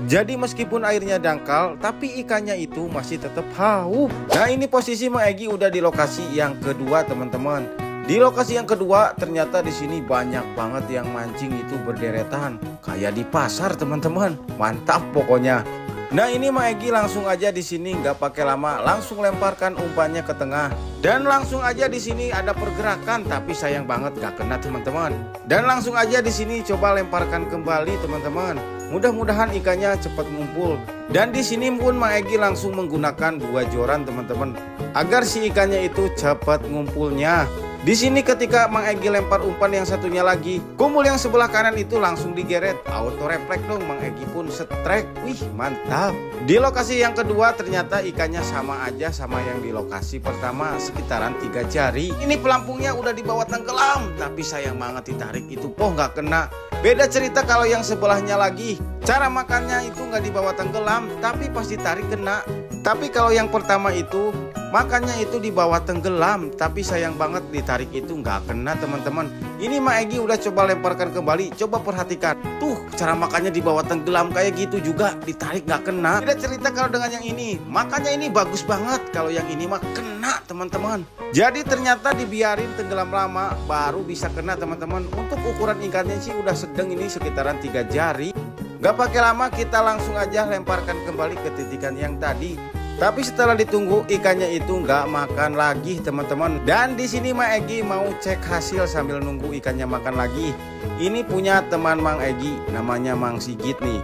Jadi meskipun airnya dangkal, tapi ikannya itu masih tetap hauk. Nah ini posisi Mang Egy udah di lokasi yang kedua teman-teman. Di lokasi yang kedua ternyata di sini banyak banget yang mancing itu berderetan, kayak di pasar teman-teman. Mantap pokoknya. Nah ini Mang Egy langsung aja di sini nggak pakai lama, langsung lemparkan umpannya ke tengah. Dan langsung aja di sini ada pergerakan, tapi sayang banget gak kena teman-teman. Dan langsung aja di sini coba lemparkan kembali teman-teman. Mudah-mudahan ikannya cepat ngumpul. Dan di sini pun Mang Egy langsung menggunakan 2 joran teman-teman, agar si ikannya itu cepat ngumpulnya. Di sini ketika Mang Egy lempar umpan yang satunya lagi, kumpul yang sebelah kanan itu langsung digeret. Auto refleks dong, Mang Egy pun strike. Wih mantap. Di lokasi yang kedua ternyata ikannya sama aja sama yang di lokasi pertama, sekitaran 3 jari. Ini pelampungnya udah dibawa tenggelam, tapi sayang banget ditarik itu poh nggak kena. Beda cerita kalau yang sebelahnya lagi. Cara makannya itu nggak dibawa tenggelam, tapi pas ditarik kena. Tapi kalau yang pertama itu makannya itu dibawa tenggelam, tapi sayang banget ditarik itu nggak kena teman-teman. Ini Mang Egy udah coba lemparkan kembali, coba perhatikan. Tuh cara makannya dibawa tenggelam kayak gitu juga, ditarik nggak kena. Beda cerita kalau dengan yang ini, makannya ini bagus banget. Kalau yang ini mah kena teman-teman. Jadi ternyata dibiarin tenggelam lama baru bisa kena teman-teman. Untuk ukuran ikannya sih udah sedang, ini sekitaran 3 jari. Gak pakai lama kita langsung aja lemparkan kembali ke titikan yang tadi. Tapi setelah ditunggu ikannya itu nggak makan lagi teman-teman. Dan di sini Mang Egy mau cek hasil sambil nunggu ikannya makan lagi. Ini punya teman Mang Egy namanya Mang Sigit nih.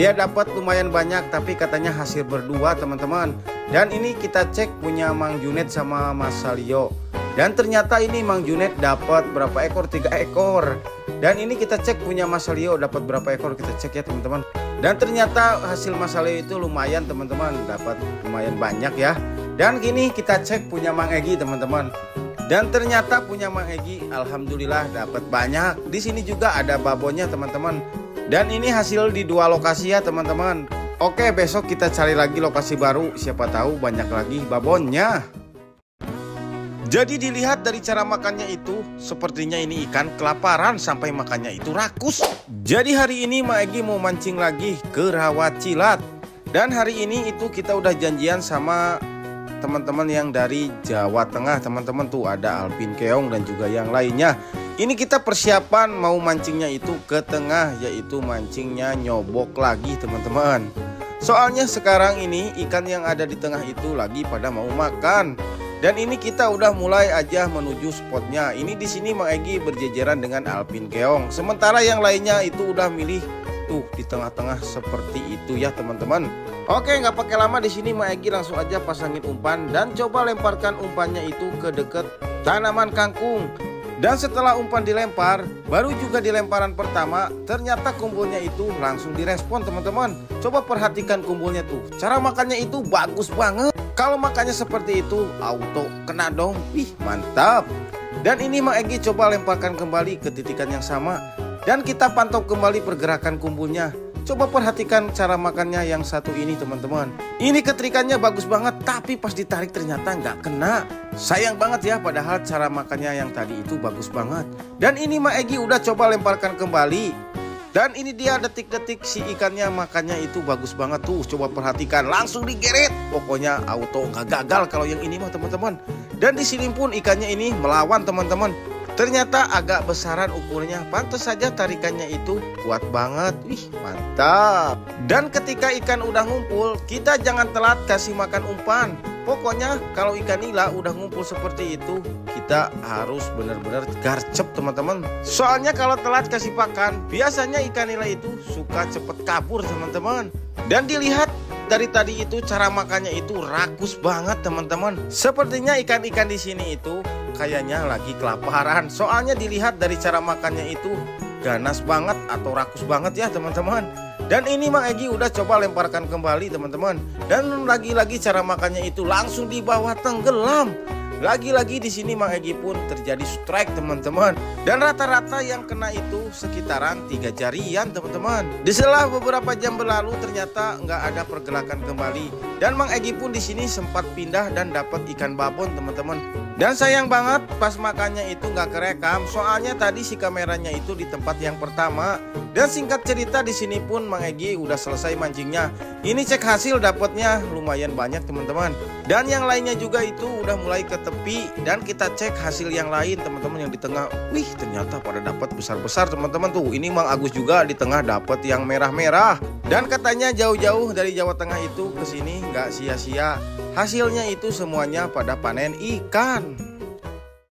Dia dapat lumayan banyak tapi katanya hasil berdua teman-teman. Dan ini kita cek punya Mang Junet sama Mas Salio. Dan ternyata ini Mang Junet dapat berapa ekor? 3 ekor. Dan ini kita cek punya Mas Salio dapat berapa ekor, kita cek ya teman-teman. Dan ternyata hasil Mas Salio itu lumayan teman-teman, dapat lumayan banyak ya. Dan kini kita cek punya Mang Egy teman-teman. Dan ternyata punya Mang Egy alhamdulillah dapat banyak. Di sini juga ada babonnya teman-teman. Dan ini hasil di 2 lokasi ya teman-teman. Oke, besok kita cari lagi lokasi baru, siapa tahu banyak lagi babonnya. Jadi dilihat dari cara makannya itu, sepertinya ini ikan kelaparan sampai makannya itu rakus. Jadi hari ini Mang Egy mau mancing lagi ke rawa Cilat. Dan hari ini itu kita udah janjian sama teman-teman yang dari Jawa Tengah teman-teman. Tuh ada Alvin Keong dan juga yang lainnya. Ini kita persiapan mau mancingnya itu ke tengah, yaitu mancingnya nyobok lagi teman-teman. Soalnya sekarang ini ikan yang ada di tengah itu lagi pada mau makan. Dan ini kita udah mulai aja menuju spotnya. Ini di sini Mang Egy berjejeran dengan Alvin Keong. Sementara yang lainnya itu udah milih tuh di tengah-tengah seperti itu ya teman-teman. Oke, nggak pakai lama di sini Mang Egy langsung aja pasangin umpan dan coba lemparkan umpannya itu ke deket tanaman kangkung. Dan setelah umpan dilempar, baru juga di lemparan pertama, ternyata kumpulnya itu langsung direspon teman-teman. Coba perhatikan kumpulnya tuh, cara makannya itu bagus banget. Kalau makannya seperti itu, auto kena dong. Wih mantap. Dan ini Mang Egy coba lemparkan kembali ke titikan yang sama. Dan kita pantau kembali pergerakan kumpulnya. Coba perhatikan cara makannya yang satu ini teman-teman. Ini ketrikannya bagus banget, tapi pas ditarik ternyata nggak kena. Sayang banget ya, padahal cara makannya yang tadi itu bagus banget. Dan ini Mang Egy udah coba lemparkan kembali. Dan ini dia detik-detik si ikannya makannya itu bagus banget tuh. Coba perhatikan, langsung digeret. Pokoknya auto nggak gagal kalau yang ini mah teman-teman. Dan di sini pun ikannya ini melawan teman-teman. Ternyata agak besaran ukurnya, pantas saja tarikannya itu kuat banget. Wih mantap. Dan ketika ikan udah ngumpul, kita jangan telat kasih makan umpan. Pokoknya kalau ikan nila udah ngumpul seperti itu, kita harus benar-benar garcep teman-teman. Soalnya kalau telat kasih pakan, biasanya ikan nila itu suka cepet kabur teman-teman. Dan dilihat dari tadi itu cara makannya itu rakus banget teman-teman. Sepertinya ikan-ikan di sini itu kayaknya lagi kelaparan. Soalnya dilihat dari cara makannya itu ganas banget atau rakus banget ya teman-teman. Dan ini Mang Egy udah coba lemparkan kembali teman-teman. Dan lagi-lagi cara makannya itu langsung di bawah tenggelam. Lagi-lagi di sini Mang Egy pun terjadi strike teman-teman. Dan rata-rata yang kena itu sekitaran 3 jarian teman-teman. Di setelah beberapa jam berlalu ternyata nggak ada pergerakan kembali. Dan Mang Egy pun di sini sempat pindah dan dapat ikan babon teman-teman. Dan sayang banget pas makannya itu nggak kerekam, soalnya tadi si kameranya itu di tempat yang pertama. Dan singkat cerita di sini pun Mang Egi udah selesai mancingnya. Ini cek hasil dapatnya lumayan banyak teman-teman. Dan yang lainnya juga itu udah mulai ke tepi. Dan kita cek hasil yang lain teman-teman yang di tengah. Wih ternyata pada dapat besar-besar teman-teman tuh. Ini Mang Agus juga di tengah dapat yang merah-merah. Dan katanya jauh-jauh dari Jawa Tengah itu ke sini nggak sia-sia. Hasilnya itu semuanya pada panen ikan.